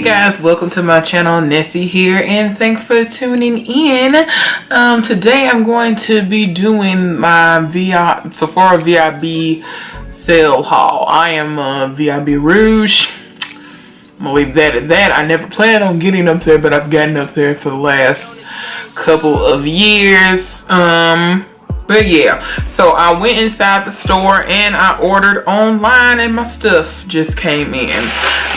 guys, welcome to my channel. Nessie here, and thanks for tuning in. Today I'm going to be doing my Sephora VIB sale haul. I am VIB Rouge. I'm gonna leave that at that. I never planned on getting up there, but I've gotten up there for the last couple of years. But yeah, so I went inside the store and I ordered online and my stuff just came in.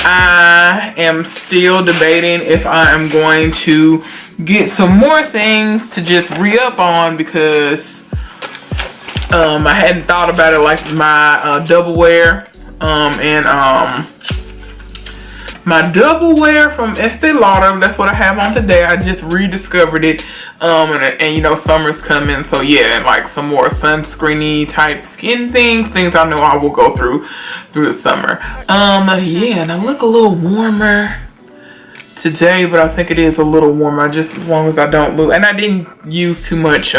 I am still debating if I am going to get some more things to just re-up on because I hadn't thought about it, like my double wear my double wear from Estee Lauder. That's what I have on today. I just rediscovered it. And you know, summer's coming. So yeah, and like some more sunscreeny type skin things I know I will go through the summer. Yeah, and I look a little warmer today, but I think it is a little warmer, just as long as I don't lose. And I didn't use too much,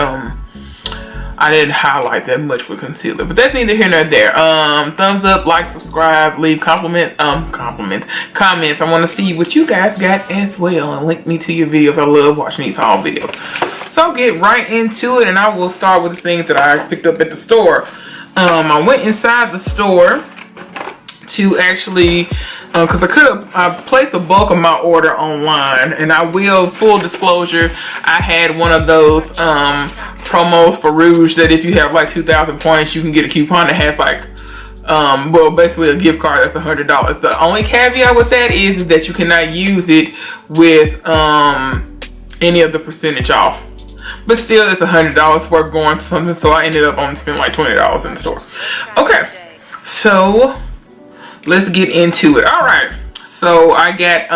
I didn't highlight that much with concealer, but that's neither here nor there. Thumbs up, like, subscribe, leave comments. I want to see what you guys got as well, and link me to your videos. I love watching these haul videos. So I'll get right into it, and I will start with the things that I picked up at the store. I went inside the store to actually, because I placed a bulk of my order online, and I will, full disclosure, I had one of those promos for Rouge that if you have like 2,000 points, you can get a coupon that has like, well, basically a gift card that's $100. The only caveat with that is that you cannot use it with any of the percentage off. But still, it's $100 worth going to something, so I ended up on spending like $20 in the store. Okay, so let's get into it. All right, so I got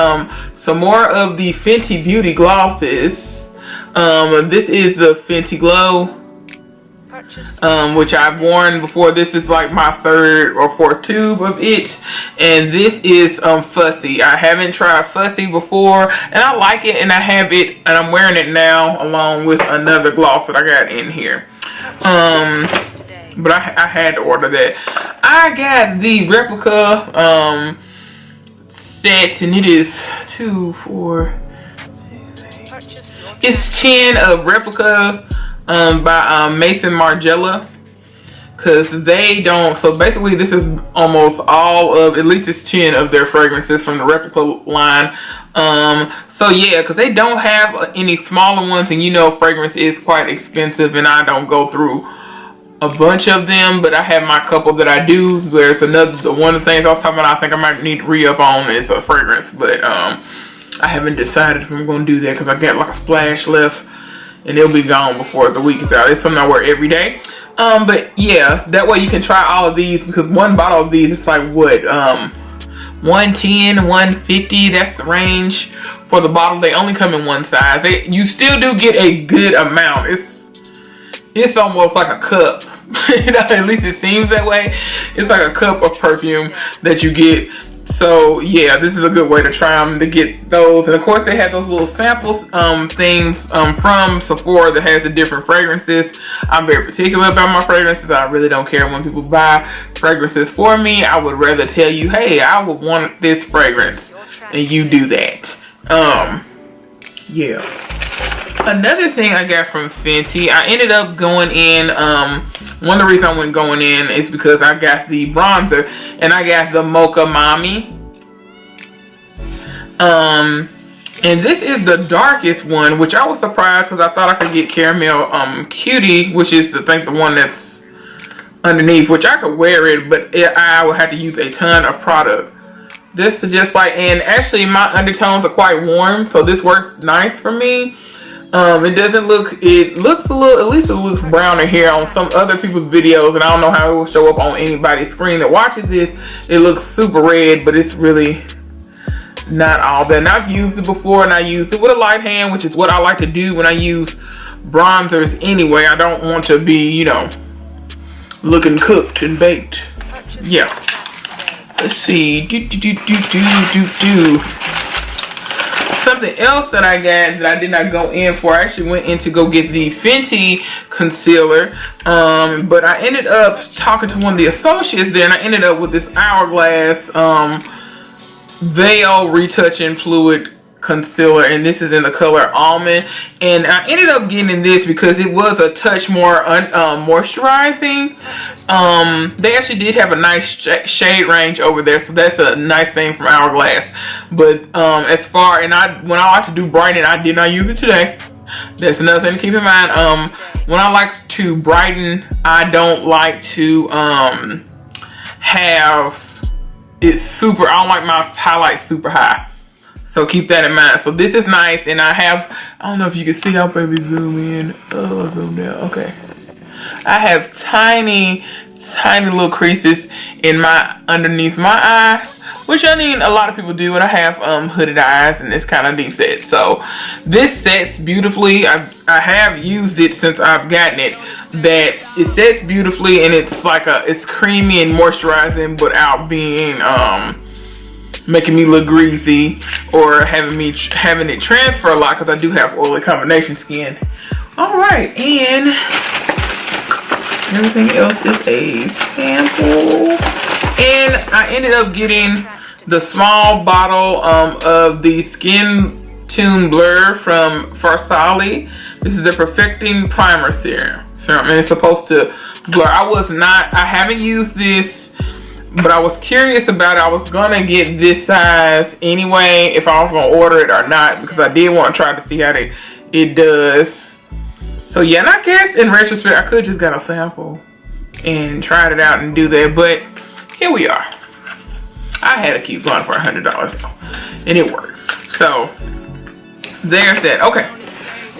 some more of the Fenty Beauty glosses. This is the Fenty Glow, which I've worn before. This is like my third or fourth tube of it, and this is Fussy. I haven't tried Fussy before, and I like it, and I have it, and I'm wearing it now along with another gloss that I got in here. But I had to order that. I got the replica set, and it is 2, 4, 6, 8. It's 10 of replicas by Maison Margiela, because they don't. So basically, this is almost all of, at least it's 10 of their fragrances from the replica line. So yeah, because they don't have any smaller ones, and you know, fragrance is quite expensive, and I don't go through a bunch of them, but I have my couple that I do. There's another, one of the things I was talking about I think I might need to re-up on is a fragrance, but I haven't decided if I'm going to do that because I got like a splash left and it'll be gone before the week is out. It's something I wear every day. But yeah, that way you can try all of these, because one bottle of these is like what, 110, 150, that's the range for the bottle. They only come in one size. You still do get a good amount. It's almost like a cup. At least it seems that way. It's like a cup of perfume that you get. So yeah, this is a good way to try them, to get those. And of course they have those little sample things from Sephora that has the different fragrances. I'm very particular about my fragrances. I really don't care when people buy fragrances for me. I would rather tell you, hey, I would want this fragrance, and you do that. Yeah. Another thing I got from Fenty, I ended up going in, one of the reasons I went going in is because I got the bronzer, and I got the Mocha Mami. And this is the darkest one, which I was surprised because I thought I could get Caramel Cutie, which is I think the one that's underneath, which I could wear it, but I would have to use a ton of product. This is just like, and actually my undertones are quite warm, so this works nice for me. It doesn't look, it looks a little, at least it looks browner here on some other people's videos, and I don't know how it will show up on anybody's screen that watches this. It looks super red, but it's really not all that. And I've used it before, and I used it with a light hand, which is what I like to do when I use bronzers anyway. I don't want to be, you know, looking cooked and baked. Yeah. Let's see. Something else that I got that I did not go in for, I actually went in to go get the Fenty concealer, but I ended up talking to one of the associates there, and I ended up with this Hourglass Veil Retouching Fluid Concealer, and this is in the color Almond. And I ended up getting this because it was a touch more moisturizing. They actually did have a nice shade range over there, so that's a nice thing from Hourglass. But as far, and when I like to do brighten, I did not use it today. That's another thing to keep in mind. When I like to brighten, I don't like to have it super, I don't like my highlights super high. So keep that in mind. So this is nice, and I don't know if you can see, I'll maybe zoom in, zoom down, okay. I have tiny little creases in underneath my eyes, which I mean a lot of people do, and I have hooded eyes, and it's kind of deep set. So this sets beautifully. I have used it since I've gotten it. That it sets beautifully, and it's like it's creamy and moisturizing without being making me look greasy or having it transfer a lot, because I do have oily combination skin. All right, and everything else is a sample. And I ended up getting the small bottle of the Skin Tune Blur from FUSSY. This is the Perfecting Primer Serum, and it's supposed to blur. I haven't used this, but I was curious about it. I was gonna get this size anyway, if I was gonna order it or not, because I did want to try to see how it does. So yeah, and I guess in retrospect, I could just got a sample and tried it out and do that, but here we are. I had to keep going for $100 though, and it works. So there's that. Okay,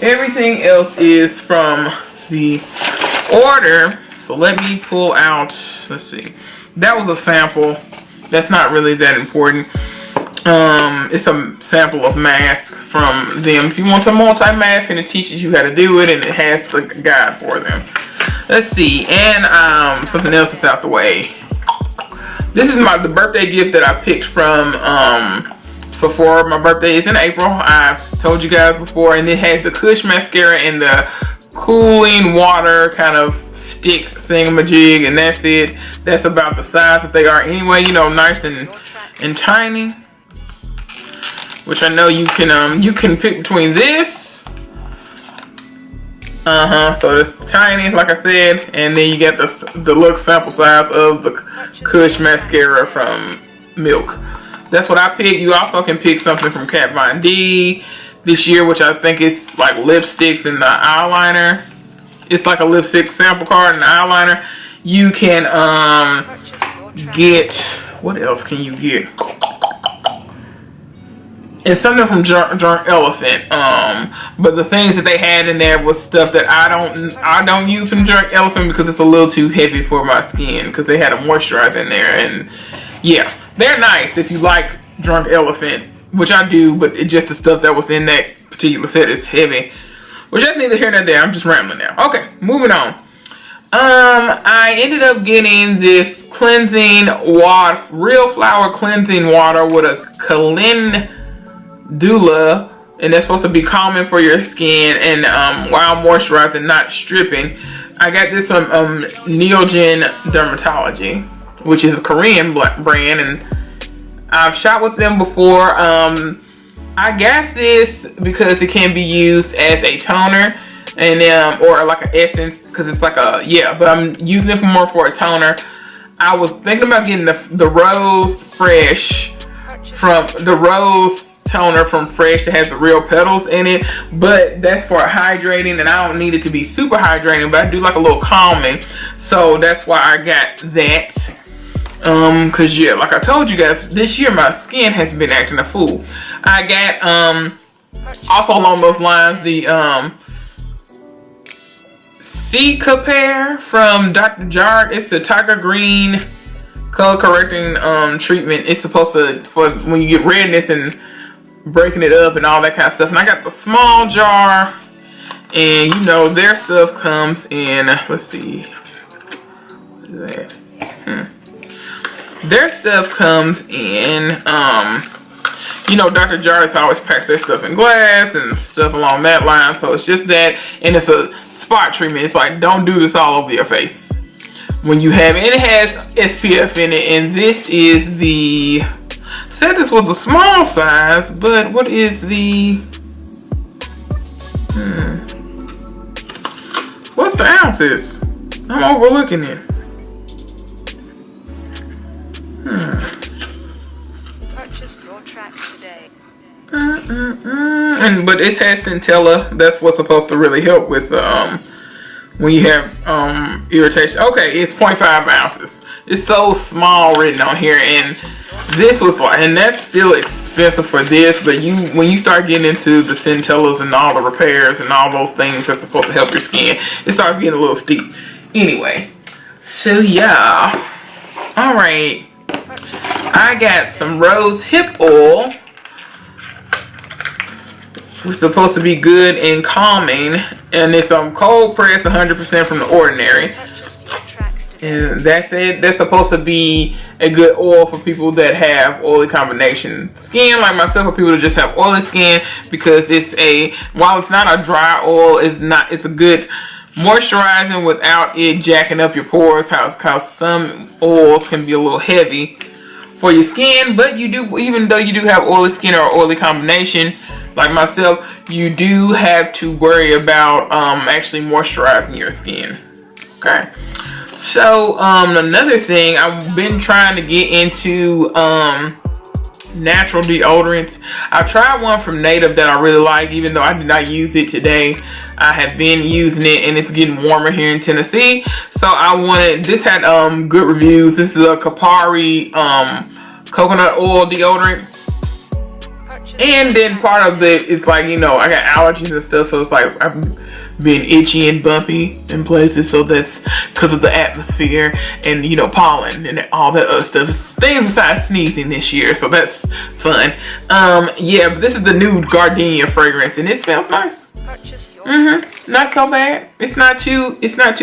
everything else is from the order. So let me pull out, let's see. That was a sample. That's not really that important. It's a sample of masks from them. If you want a multi-mask, and it teaches you how to do it, and it has the guide for them. Let's see, and something else is out the way. This is the birthday gift that I picked from Sephora. My birthday is in April. I've told you guys before, and it has the Kush mascara and the cooling water kind of stick thingamajig, and that's it. That's about the size that they are anyway, you know, nice and tiny. Which I know you can pick between this. So it's tiny, like I said, and then you get the look sample size of the Kush mascara from Milk. That's what I picked. You also can pick something from Kat Von D this year, which I think is like lipsticks and the eyeliner. It's like a lipstick sample card and the eyeliner. You can get, what else can you get? It's something from Drunk Elephant. But the things that they had in there was stuff that I don't use from Drunk Elephant because it's a little too heavy for my skin, because they had a moisturizer in there. And yeah, they're nice if you like Drunk Elephant, which I do, but it's just the stuff that was in that particular set is heavy. Which that's neither here nor there. I'm just rambling now. Okay, moving on. I ended up getting this cleansing water, Real Flower cleansing water with a calendula, and that's supposed to be calming for your skin and while moisturizing, not stripping. I got this from Neogen Dermatology, which is a Korean brand, and I've shot with them before. I got this because it can be used as a toner and or like an essence, because it's like a, yeah, but I'm using it more for a toner. I was thinking about getting the Rose Fresh from the Rose toner from Fresh that has the real petals in it, but that's for hydrating, and I don't need it to be super hydrating, but I do like a little calming, so that's why I got that. Cause yeah, like I told you guys, this year my skin has been acting a fool. I got also along those lines the C-Compare from Dr. Jart. It's the Tiger Green color correcting treatment. It's supposed to, for when you get redness and breaking it up and all that kind of stuff. And I got the small jar, and you know their stuff comes in, let's see, what is that? Their stuff comes in, you know, Dr. Jarvis always packs their stuff in glass and stuff along that line. So it's just that, and it's a spot treatment. It's like, don't do this all over your face when you have it. And it has SPF in it, and this is the said this was a small size, but what is the... What's the ounces? I'm overlooking it. Purchase your tracks today. But it has centella. That's what's supposed to really help with when you have irritation. Okay, it's 0.5 ounces. It's so small written on here, and this was like, and that's still expensive for this. But when you start getting into the centellas and all the repairs and all those things that's supposed to help your skin, it starts getting a little steep. Anyway, so yeah, all right. I got some rose hip oil, which is supposed to be good and calming, and it's cold press, 100% from the ordinary. And that's it. That's supposed to be a good oil for people that have oily combination skin, like myself, or people that just have oily skin, because while it's not a dry oil, it's a good moisturizing without it jacking up your pores, because some oils can be a little heavy for your skin. But even though you do have oily skin or oily combination like myself, you do have to worry about actually moisturizing your skin. Okay, so another thing, I've been trying to get into natural deodorants. I tried one from Native that I really like, even though I did not use it today. I have been using it, and it's getting warmer here in Tennessee, so this had good reviews. This is a Kapari coconut oil deodorant, and then part of it's like, I got allergies and stuff, so it's like I've been itchy and bumpy in places, so that's because of the atmosphere and pollen and all that other stuff. Things besides sneezing this year, so that's fun. Yeah, but this is the new gardenia fragrance, and it smells nice. Not so bad. It's not too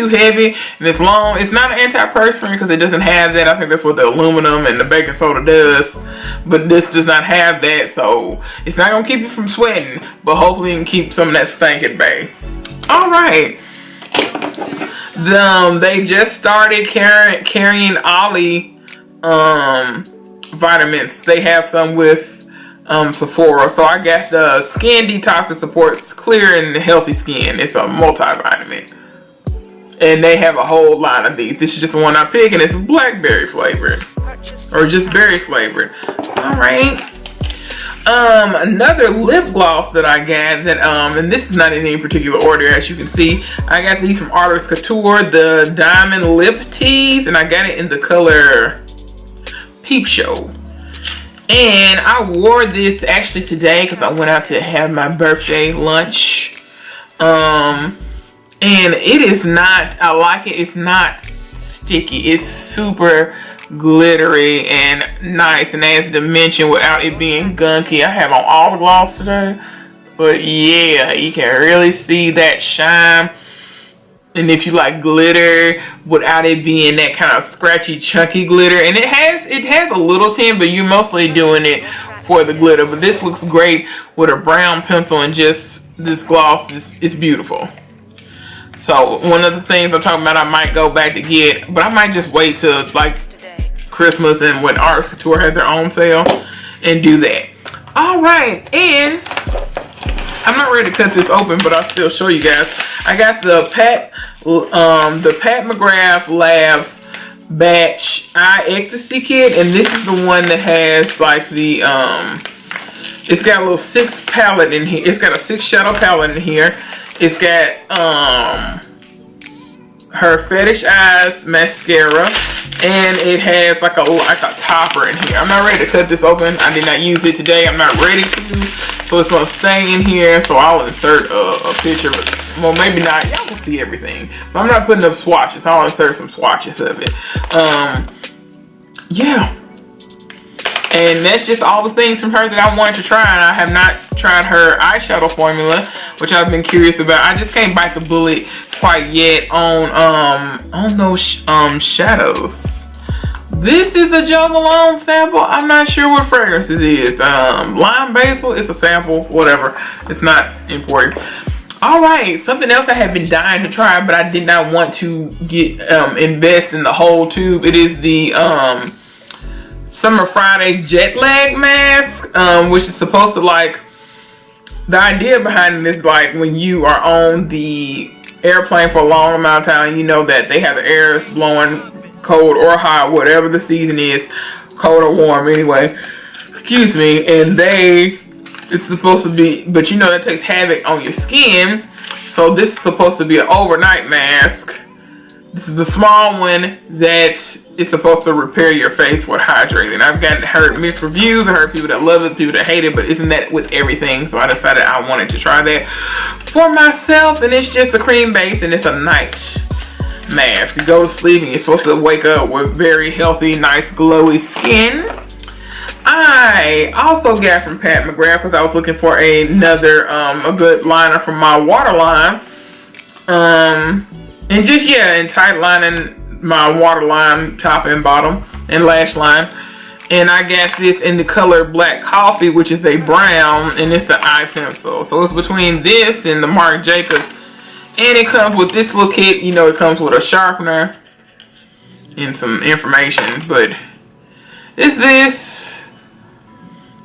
heavy, and it's long. It's not an antiperspirant because it doesn't have that. I think that's what the aluminum and the baking soda does, but this does not have that, so it's not gonna keep you from sweating, but hopefully it can keep some of that stank at bay. All right. They just started carrying Ollie vitamins. They have some with Sephora, so I got the skin detox that supports clear and healthy skin. It's a multivitamin, and they have a whole line of these. This is just the one I picked, and it's blackberry flavored, or just berry flavored. All right. Another lip gloss that I got that and this is not in any particular order, as you can see. I got these from Artist Couture, the Diamond Lip Tease, and I got it in the color Peep Show. And I wore this actually today because I went out to have my birthday lunch. And it is not, I like it, it's not sticky. It's super glittery and nice and adds dimension without it being gunky. I have on all the gloss today. But yeah, you can really see that shine. And if you like glitter without it being that kind of scratchy, chunky glitter, and it has a little tint, but you're mostly doing it for the glitter. But this looks great with a brown pencil, and just this gloss is beautiful. So one of the things I'm talking about, I might go back to get, but I might just wait till like Christmas and when Artist Couture has their own sale and do that. All right, and I'm not ready to cut this open, but I'll still show you guys. I got the Pat McGrath Labs Batch Eye Ecstasy Kit, and this is the one that has like the it's got a little 6 palette in here. It's got a 6 shadow palette in here. It's got her Fetish Eyes mascara, and it has like a topper in here. I'm not ready to cut this open. I did not use it today. I'm not ready to, so it's gonna stay in here. So I'll insert a picture, but well, maybe not. Y'all can see everything, but I'm not putting up swatches. I'll insert some swatches of it. Yeah, and that's just all the things from her that I wanted to try, and I have not tried her eyeshadow formula, which I've been curious about. I just can't bite the bullet quite yet on those shadows. This is a Jo Malone sample. I'm not sure what fragrance it is. Lime basil. It's a sample. Whatever. It's not important. All right. Something else I have been dying to try, but I did not want to get invest in the whole tube. It is the Summer Friday jet lag mask, which is supposed to like, the idea behind it is like when you are on the airplane for a long amount of time, you know that they have the air blowing cold or hot, whatever the season is, cold or warm anyway, excuse me, and it's supposed to be, but you know that takes havoc on your skin. So this is supposed to be an overnight mask. This is the small one that is supposed to repair your face with hydrating. I've heard mixed reviews. I heard people that love it, people that hate it, but isn't that with everything? So I decided I wanted to try that for myself, and it's just a cream base, and it's a night mask. You go to sleep, and you're supposed to wake up with very healthy, nice, glowy skin. I also got from Pat McGrath because I was looking for another, a good liner from my waterline. And just, yeah, and tight lining my waterline top and bottom and lash line. And I got this in the color Black Coffee, which is a brown, and it's an eye pencil. So it's between this and the Marc Jacobs. And it comes with this little kit. You know, it comes with a sharpener and some information. But it's this.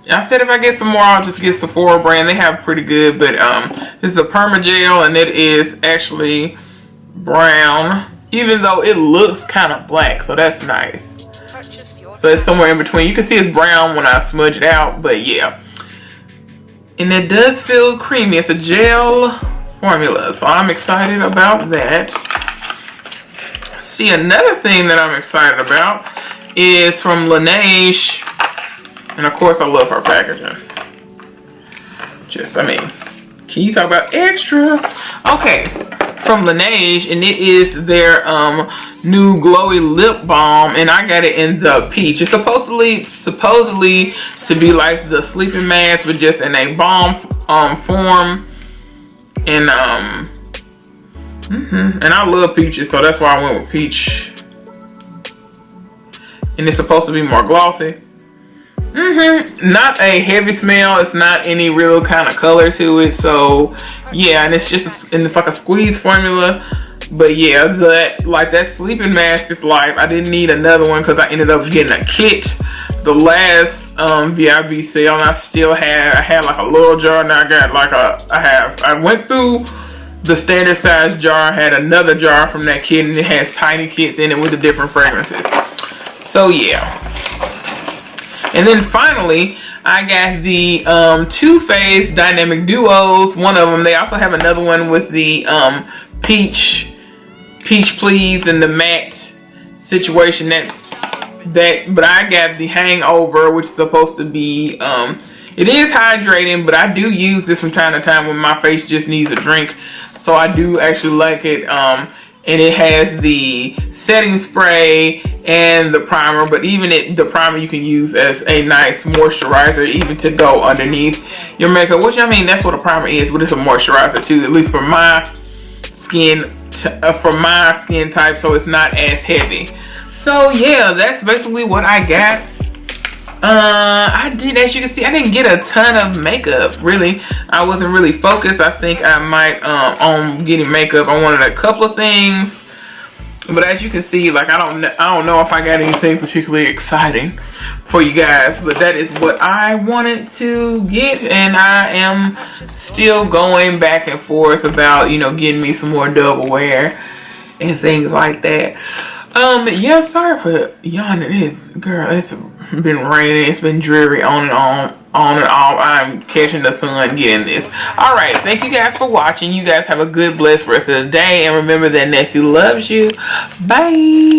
I said if I get some more, I'll just get Sephora brand. They have pretty good, but this is a permagel, and it is actually brown, even though it looks kind of black, so that's nice. So it's somewhere in between. You can see it's brown when I smudge it out, but yeah. And it does feel creamy. It's a gel formula, so I'm excited about that. See, another thing that I'm excited about is from Laneige. And of course, I love her packaging. Just, I mean, can you talk about extra? Okay, from Laneige, and it is their new glowy lip balm, and I got it in the peach. It's supposedly to be like the sleeping mask, but just in a balm form. And and I love peaches, so that's why I went with peach. And it's supposed to be more glossy. Not a heavy smell. It's not any real kind of color to it. So yeah, and it's just it's like a squeeze formula. But yeah, that sleeping mask is life. I didn't need another one because I ended up getting a kit the last VIB sale, and I had like a little jar. Now I got like I went through the standard size jar. I had another jar from that kit, and it has tiny kits in it with the different fragrances. So yeah. And then finally, I got the Too Faced Dynamic Duos. One of them. They also have another one with the Peach Please and the matte situation. But I got the Hangover, which is supposed to be it is hydrating, but I do use this from time to time when my face just needs a drink. So I do actually like it. And it has the setting spray and the primer, but even the primer you can use as a nice moisturizer, even to go underneath your makeup, which I mean, that's what a primer is, but it's a moisturizer too, at least for my skin type, so it's not as heavy. So yeah, that's basically what I got. As you can see, I didn't get a ton of makeup, really. I wasn't really focused. I think I might, on getting makeup. I wanted a couple of things. But as you can see, like, I don't know if I got anything particularly exciting for you guys. But that is what I wanted to get. And I am still going back and forth about, you know, getting me some more double wear and things like that. Yeah, sorry for yawning. Girl, it's been raining. It's been dreary on and off. I'm catching the sun getting this. Alright, thank you guys for watching. You guys have a good, blessed rest of the day. And remember that Nessie loves you. Bye.